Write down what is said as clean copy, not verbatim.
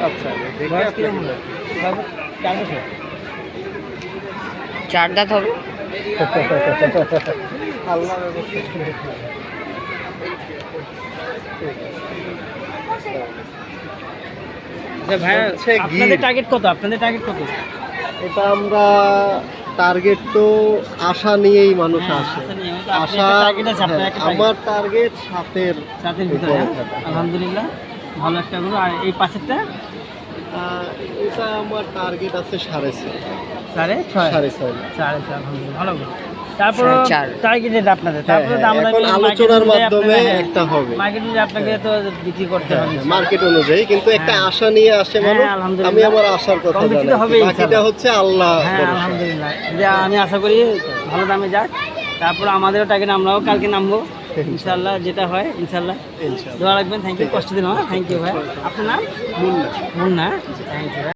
বাচ্চা বয়স কিরকম হলো? 4 বছর। 4 দাঁত হবে। আল্লাহ আচ্ছা ভাইয়া, হচ্ছে আপনাদের গির। টার্গেট কত? আপনাদের টার্গেট কত? এটা আমরা টার্গেট তো আশা নিয়েই মানুষ হ্যাঁ, আসে। আশা নিয়ে। তো আপনার আশা একটা টার্গেট আছে, আপনার হ্যাঁ, একটা টার্গেট। আমার টার্গেট 7-এর 7 এর ভিতরে, উপরে হ্যাঁ? থাকা। আলহামদুলিল্লাহ, ভালো একটা গরু। আর এই পাশেরটা এটা আমার টার্গেট আছে 6.5। 6.5। 6.5 6.5, আলহামদুলিল্লাহ, ভালো গরু। তারপর 4.5 টার্গেটেড আপনাদের, হ্যাঁ, তারপরে দাম এখন আলোচনার মাধ্যমে একটা হবে। মার্কেটে আপনাকে তো বিক্রি করতে হবে। মার্কেট অনুযায়ী, কিন্তু একটা হ্যাঁ। আশা নিয়ে আসে হ্যাঁ, মানুষ। আলহামদুলিল্লাহ। আমি আমার আশার কথা কম বেশি তো জানাই, হবেই বাকিটা ইনশাআল্লাহ। হচ্ছে আল্লাহ হ্যাঁ, ভরসা। আলহামদুলিল্লাহ, যে আমি আশা করি ভালো দামে যাক। তারপর আমাদেরও টার্গেট, আমরাও কালকে নামবো ইনশাআল্লাহ, যেটা হয় ইনশাআল্লাহ। ইনশাআল্লাহ। দোয়া রাখবেন। থ্যাংক ইউ, কষ্ট দিলাম। থ্যাংক ইউ ভাই। আপনার নাম? মুন্না। মুন্না। থ্যাংক ইউ ভাই।